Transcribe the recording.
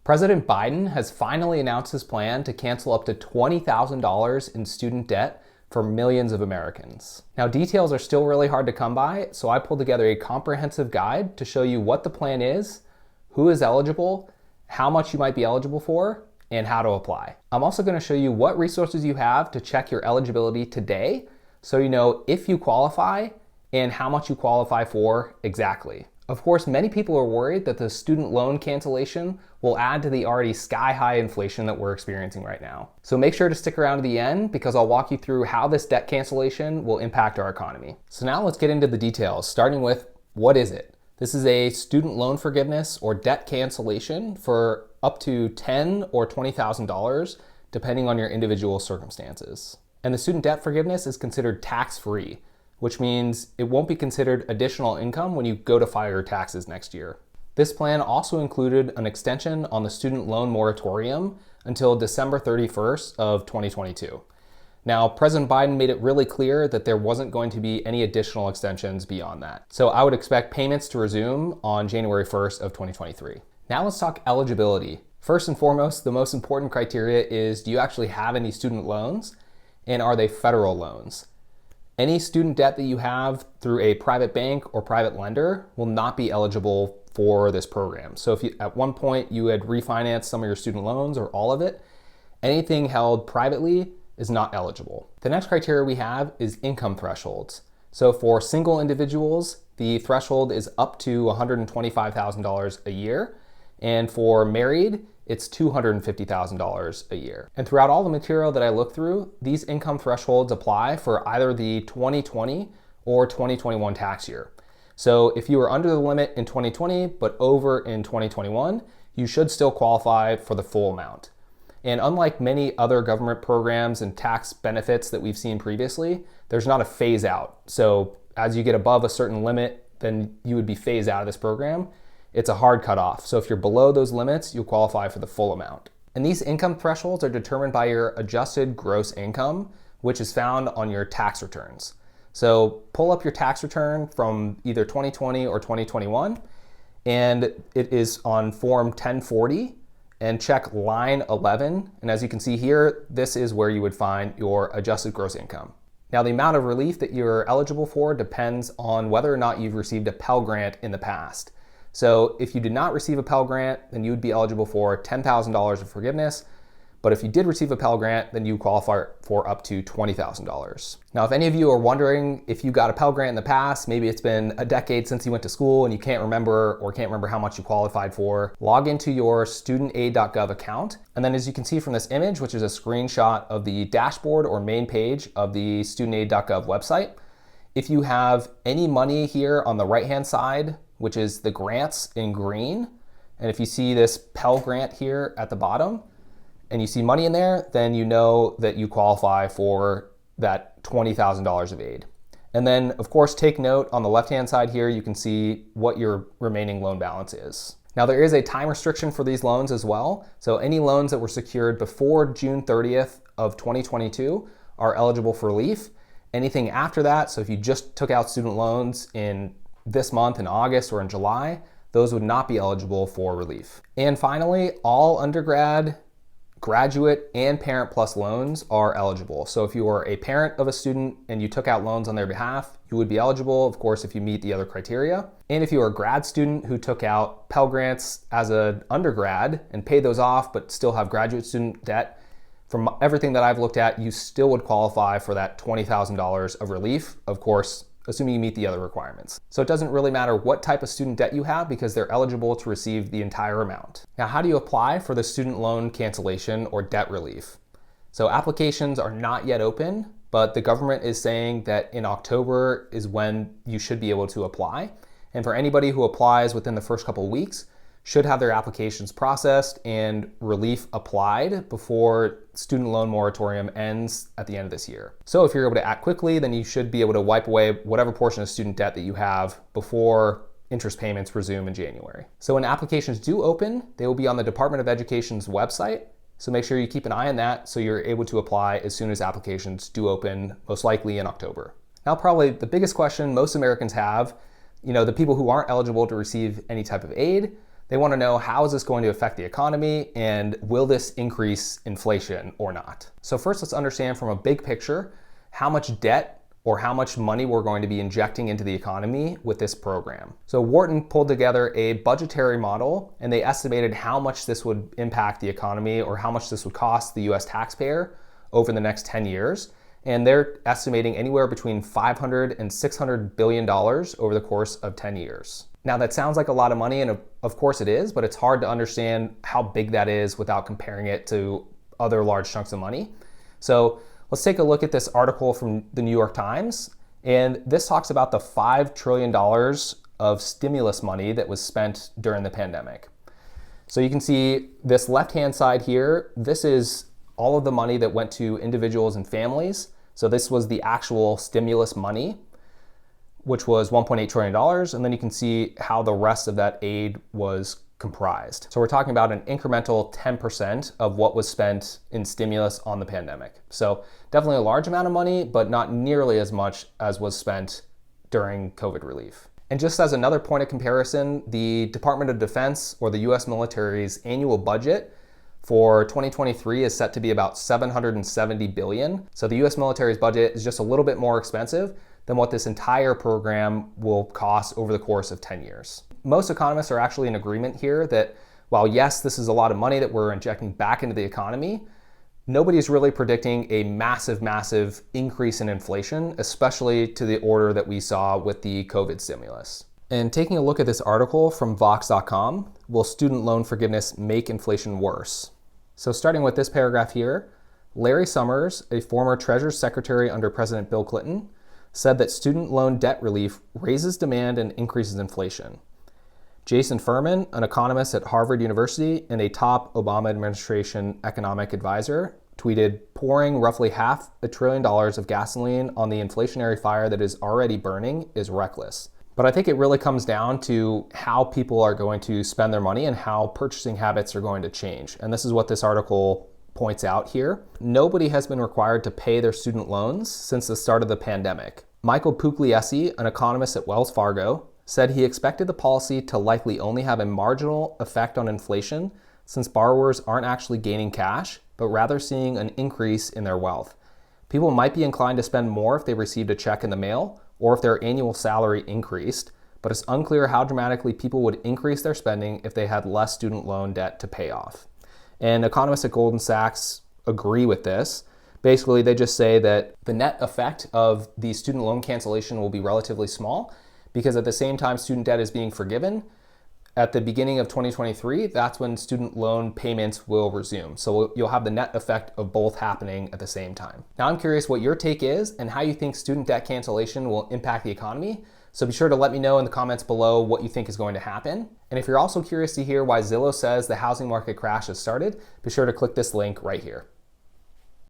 President Biden has finally announced his plan to cancel up to $20,000 in student debt for millions of Americans. Now, details are still really hard to come by, so I pulled together a comprehensive guide to show you what the plan is, who is eligible, how much you might be eligible for, and how to apply. I'm also going to show you what resources you have to check your eligibility today, so you know if you qualify and how much you qualify for exactly. Of course, many people are worried that the student loan cancellation will add to the already sky-high inflation that we're experiencing right now. So make sure to stick around to the end because I'll walk you through how this debt cancellation will impact our economy. So now let's get into the details, starting with what is it? This is a student loan forgiveness or debt cancellation for up to $10,000 or $20,000, depending on your individual circumstances. And the student debt forgiveness is considered tax-free, which means it won't be considered additional income when you go to file your taxes next year. This plan also included an extension on the student loan moratorium until December 31st of 2022. Now, President Biden made it really clear that there wasn't going to be any additional extensions beyond that. So I would expect payments to resume on January 1st of 2023. Now let's talk eligibility. First and foremost, the most important criteria is, do you actually have any student loans, and are they federal loans? Any student debt that you have through a private bank or private lender will not be eligible for this program. So if at one point you had refinanced some of your student loans or all of it, anything held privately is not eligible. The next criteria we have is income thresholds. So for single individuals, the threshold is up to $125,000 a year. And for married, it's $250,000 a year. And throughout all the material that I looked through, these income thresholds apply for either the 2020 or 2021 tax year. So if you were under the limit in 2020, but over in 2021, you should still qualify for the full amount. And unlike many other government programs and tax benefits that we've seen previously, there's not a phase out. So as you get above a certain limit, then you would be phased out of this program. It's a hard cutoff. So if you're below those limits, you'll qualify for the full amount. And these income thresholds are determined by your adjusted gross income, which is found on your tax returns. So pull up your tax return from either 2020 or 2021, and it is on Form 1040, and check line 11. And as you can see here, this is where you would find your adjusted gross income. Now, the amount of relief that you're eligible for depends on whether or not you've received a Pell Grant in the past. So if you did not receive a Pell Grant, then you would be eligible for $10,000 of forgiveness. But if you did receive a Pell Grant, then you qualify for up to $20,000. Now, if any of you are wondering if you got a Pell Grant in the past, maybe it's been a decade since you went to school and you can't remember how much you qualified for, log into your studentaid.gov account. And then as you can see from this image, which is a screenshot of the dashboard or main page of the studentaid.gov website, if you have any money here on the right-hand side, which is the grants in green, and if you see this Pell Grant here at the bottom, and you see money in there, then you know that you qualify for that $20,000 of aid. And then, of course, take note on the left-hand side here, you can see what your remaining loan balance is. Now, there is a time restriction for these loans as well. So any loans that were secured before June 30th of 2022 are eligible for relief. Anything after that, so if you just took out student loans in this month in August or in July, those would not be eligible for relief. And finally, all undergrad, graduate, and Parent Plus loans are eligible. So if you are a parent of a student and you took out loans on their behalf, you would be eligible, of course, if you meet the other criteria. And if you are a grad student who took out Pell Grants as an undergrad and paid those off, but still have graduate student debt, from everything that I've looked at, you still would qualify for that $20,000 of relief, of course, assuming you meet the other requirements. So it doesn't really matter what type of student debt you have because they're eligible to receive the entire amount. Now, how do you apply for the student loan cancellation or debt relief? So applications are not yet open, but the government is saying that in October is when you should be able to apply. And for anybody who applies within the first couple of weeks, should have their applications processed and relief applied before student loan moratorium ends at the end of this year. So if you're able to act quickly, then you should be able to wipe away whatever portion of student debt that you have before interest payments resume in January. So when applications do open, they will be on the Department of Education's website. So make sure you keep an eye on that so you're able to apply as soon as applications do open, most likely in October. Now, probably the biggest question most Americans have, the people who aren't eligible to receive any type of aid, They want to know, how is this going to affect the economy, and will this increase inflation or not? So first, let's understand from a big picture how much debt or how much money we're going to be injecting into the economy with this program. So Wharton pulled together a budgetary model, and they estimated how much this would impact the economy, or how much this would cost the US taxpayer over the next 10 years. And they're estimating anywhere between $500 and $600 billion over the course of 10 years. Now that sounds like a lot of money, and of course it is, but it's hard to understand how big that is without comparing it to other large chunks of money. So let's take a look at this article from the New York Times. And this talks about the $5 trillion of stimulus money that was spent during the pandemic. So you can see this left-hand side here, this is all of the money that went to individuals and families. So this was the actual stimulus money, which was $1.8 trillion. And then you can see how the rest of that aid was comprised. So we're talking about an incremental 10% of what was spent in stimulus on the pandemic. So definitely a large amount of money, but not nearly as much as was spent during COVID relief. And just as another point of comparison, the Department of Defense, or the US military's annual budget for 2023 is set to be about $770 billion. So the US military's budget is just a little bit more expensive than what this entire program will cost over the course of 10 years. Most economists are actually in agreement here that while yes, this is a lot of money that we're injecting back into the economy, nobody's really predicting a massive increase in inflation, especially to the order that we saw with the COVID stimulus. And taking a look at this article from Vox.com, will student loan forgiveness make inflation worse? So starting with this paragraph here, Larry Summers, a former Treasury Secretary under President Bill Clinton, said that student loan debt relief raises demand and increases inflation. Jason Furman, an economist at Harvard University and a top Obama administration economic advisor, tweeted, pouring roughly $500 billion of gasoline on the inflationary fire that is already burning is reckless. But I think it really comes down to how people are going to spend their money and how purchasing habits are going to change. And this is what this article points out here. Nobody has been required to pay their student loans since the start of the pandemic. Michael Pugliese, an economist at Wells Fargo, said he expected the policy to likely only have a marginal effect on inflation since borrowers aren't actually gaining cash, but rather seeing an increase in their wealth. People might be inclined to spend more if they received a check in the mail or if their annual salary increased, but it's unclear how dramatically people would increase their spending if they had less student loan debt to pay off. And economists at Goldman Sachs agree with this. Basically, they just say that the net effect of the student loan cancellation will be relatively small, because at the same time student debt is being forgiven, at the beginning of 2023, that's when student loan payments will resume. So you'll have the net effect of both happening at the same time. Now I'm curious what your take is and how you think student debt cancellation will impact the economy. So be sure to let me know in the comments below what you think is going to happen. And if you're also curious to hear why Zillow says the housing market crash has started, be sure to click this link right here.